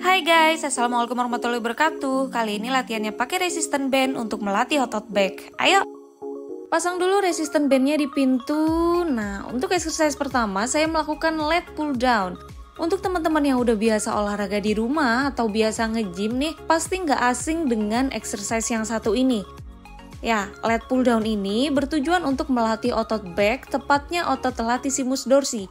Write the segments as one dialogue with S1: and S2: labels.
S1: Hai guys, assalamualaikum warahmatullahi wabarakatuh. Kali ini latihannya pakai resistance band untuk melatih otot back. Ayo, pasang dulu resistance bandnya di pintu. Nah, untuk exercise pertama saya melakukan lat pull down. Untuk teman-teman yang udah biasa olahraga di rumah atau biasa nge-gym nih, pasti nggak asing dengan exercise yang satu ini. Ya, lat pull down ini bertujuan untuk melatih otot back, tepatnya otot latissimus dorsi.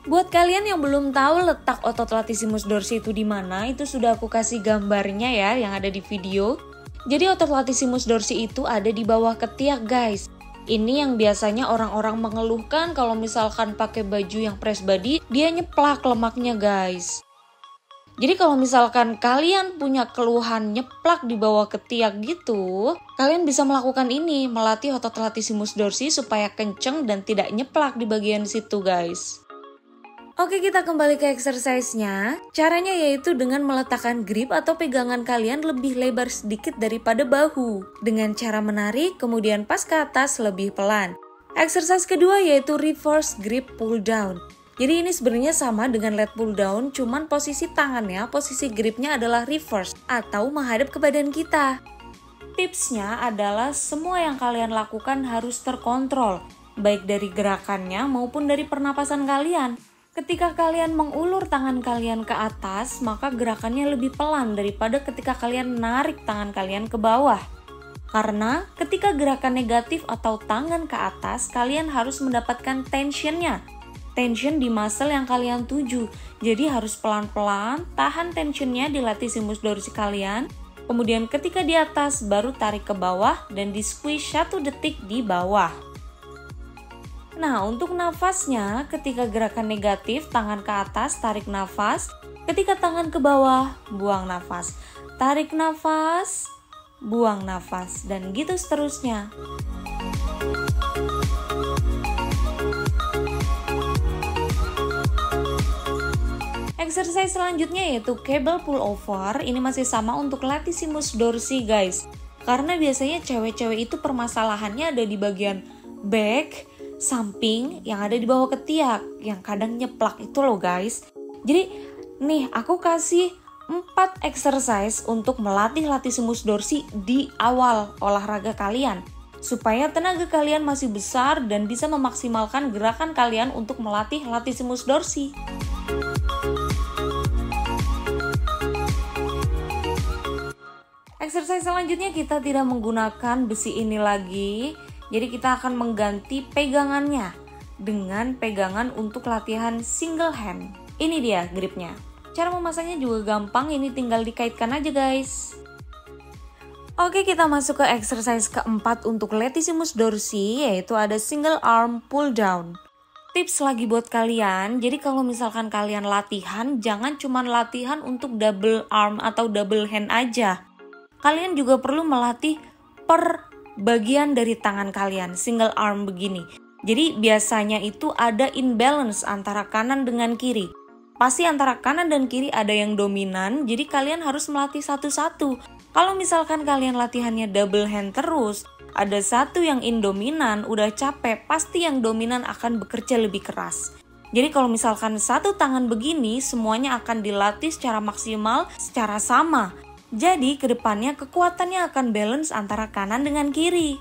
S1: Buat kalian yang belum tahu letak otot latissimus dorsi itu di mana, itu sudah aku kasih gambarnya ya yang ada di video. Jadi otot latissimus dorsi itu ada di bawah ketiak guys. Ini yang biasanya orang-orang mengeluhkan kalau misalkan pakai baju yang press body, dia nyeplak lemaknya guys. Jadi kalau misalkan kalian punya keluhan nyeplak di bawah ketiak gitu, kalian bisa melakukan ini, melatih otot latissimus dorsi supaya kenceng dan tidak nyeplak di bagian situ guys. Oke, kita kembali ke exercise-nya. Caranya yaitu dengan meletakkan grip atau pegangan kalian lebih lebar sedikit daripada bahu. Dengan cara menarik, kemudian pas ke atas lebih pelan. Exercise kedua yaitu reverse grip pull down. Jadi ini sebenarnya sama dengan lat pull down, cuman posisi tangannya, posisi gripnya adalah reverse atau menghadap ke badan kita. Tipsnya adalah semua yang kalian lakukan harus terkontrol, baik dari gerakannya maupun dari pernapasan kalian. Ketika kalian mengulur tangan kalian ke atas, maka gerakannya lebih pelan daripada ketika kalian narik tangan kalian ke bawah. Karena ketika gerakan negatif atau tangan ke atas, kalian harus mendapatkan tensionnya. Tension di muscle yang kalian tuju. Jadi harus pelan-pelan, tahan tensionnya di latissimus dorsi kalian. Kemudian ketika di atas, baru tarik ke bawah dan di squeeze 1 detik di bawah. Nah, untuk nafasnya, ketika gerakan negatif, tangan ke atas, tarik nafas. Ketika tangan ke bawah, buang nafas. Tarik nafas, buang nafas, dan gitu seterusnya. Exercise selanjutnya yaitu cable pull over. Ini masih sama untuk latissimus dorsi guys. Karena biasanya cewek-cewek itu permasalahannya ada di bagian back, samping yang ada di bawah ketiak yang kadang nyeplak itu loh guys. Jadi nih aku kasih 4 exercise untuk melatih latissimus dorsi di awal olahraga kalian supaya tenaga kalian masih besar dan bisa memaksimalkan gerakan kalian untuk melatih latissimus dorsi. Exercise selanjutnya kita tidak menggunakan besi ini lagi. Jadi kita akan mengganti pegangannya dengan pegangan untuk latihan single hand. Ini dia gripnya. Cara memasangnya juga gampang, ini tinggal dikaitkan aja guys. Oke, kita masuk ke exercise keempat untuk latissimus dorsi, yaitu ada single arm pull down. Tips lagi buat kalian, jadi kalau misalkan kalian latihan, jangan cuma latihan untuk double arm atau double hand aja. Kalian juga perlu melatih per bagian dari tangan kalian, single arm begini. Jadi biasanya itu ada imbalance antara kanan dengan kiri. Pasti antara kanan dan kiri ada yang dominan, jadi kalian harus melatih satu-satu. Kalau misalkan kalian latihannya double hand terus, ada satu yang indominan, udah capek, pasti yang dominan akan bekerja lebih keras. Jadi kalau misalkan satu tangan begini, semuanya akan dilatih secara maksimal, secara sama. Jadi kedepannya kekuatannya akan balance antara kanan dengan kiri.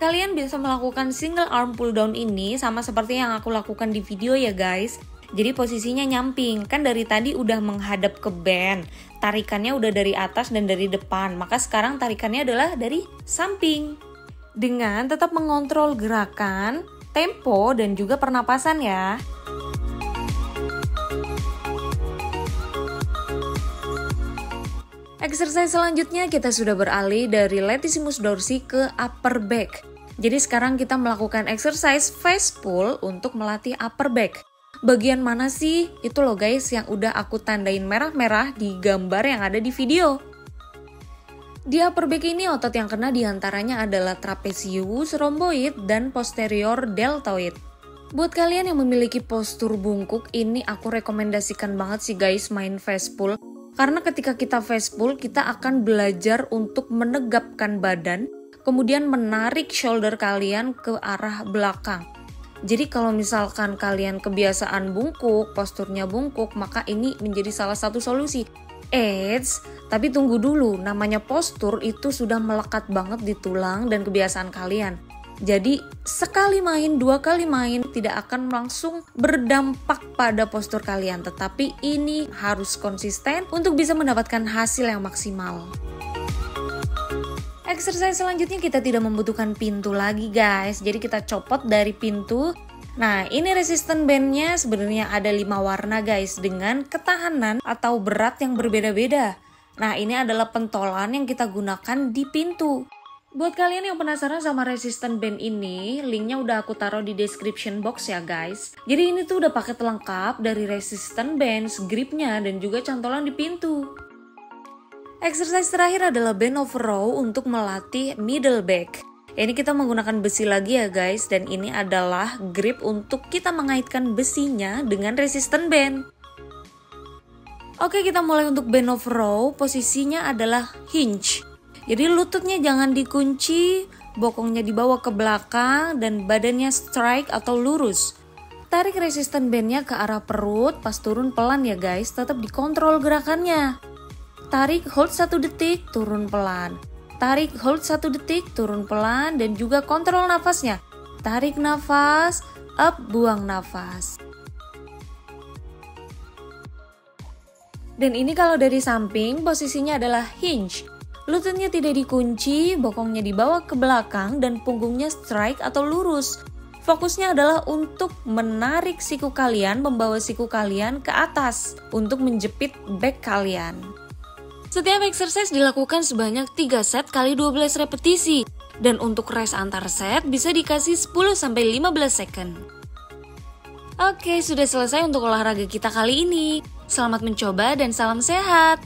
S1: Kalian bisa melakukan single arm pull down ini sama seperti yang aku lakukan di video ya guys. Jadi posisinya nyamping, kan dari tadi udah menghadap ke band. Tarikannya udah dari atas dan dari depan, maka sekarang tarikannya adalah dari samping. Dengan tetap mengontrol gerakan, tempo, dan juga pernapasan ya. Exercise selanjutnya kita sudah beralih dari latissimus dorsi ke upper back. Jadi sekarang kita melakukan exercise face pull untuk melatih upper back. Bagian mana sih? Itu loh guys yang udah aku tandain merah-merah di gambar yang ada di video. Di upper back ini otot yang kena diantaranya adalah trapezius, rhomboid, dan posterior deltoid. Buat kalian yang memiliki postur bungkuk, ini aku rekomendasikan banget sih guys main face pull. Karena ketika kita face pull, kita akan belajar untuk menegapkan badan, kemudian menarik shoulder kalian ke arah belakang. Jadi kalau misalkan kalian kebiasaan bungkuk, posturnya bungkuk, maka ini menjadi salah satu solusi. Eits, tapi tunggu dulu, namanya postur itu sudah melekat banget di tulang dan kebiasaan kalian. Jadi sekali main, 2 kali main tidak akan langsung berdampak pada postur kalian. Tetapi ini harus konsisten untuk bisa mendapatkan hasil yang maksimal. Exercise selanjutnya kita tidak membutuhkan pintu lagi guys. Jadi kita copot dari pintu. Nah ini resistant bandnya sebenarnya ada 5 warna guys. Dengan ketahanan atau berat yang berbeda-beda. Nah ini adalah pentolan yang kita gunakan di pintu. Buat kalian yang penasaran sama resistant band ini, linknya udah aku taruh di description box ya guys. Jadi ini tuh udah paket lengkap dari resistant bands, gripnya, dan juga cantolan di pintu. Exercise terakhir adalah bend over row untuk melatih middle back. Ini kita menggunakan besi lagi ya guys, dan ini adalah grip untuk kita mengaitkan besinya dengan resistant band. Oke, kita mulai untuk bend over row, posisinya adalah hinge. Jadi lututnya jangan dikunci, bokongnya dibawa ke belakang, dan badannya strike atau lurus. Tarik resistant bandnya ke arah perut, pas turun pelan ya guys, tetap dikontrol gerakannya. Tarik, hold 1 detik, turun pelan. Tarik, hold 1 detik, turun pelan, dan juga kontrol nafasnya. Tarik nafas, up, buang nafas. Dan ini kalau dari samping, posisinya adalah hinge. Lututnya tidak dikunci, bokongnya dibawa ke belakang, dan punggungnya strike atau lurus. Fokusnya adalah untuk menarik siku kalian, membawa siku kalian ke atas untuk menjepit back kalian. Setiap exercise dilakukan sebanyak 3 set kali 12 repetisi. Dan untuk rest antar set bisa dikasih 10-15 second. Oke, sudah selesai untuk olahraga kita kali ini. Selamat mencoba dan salam sehat!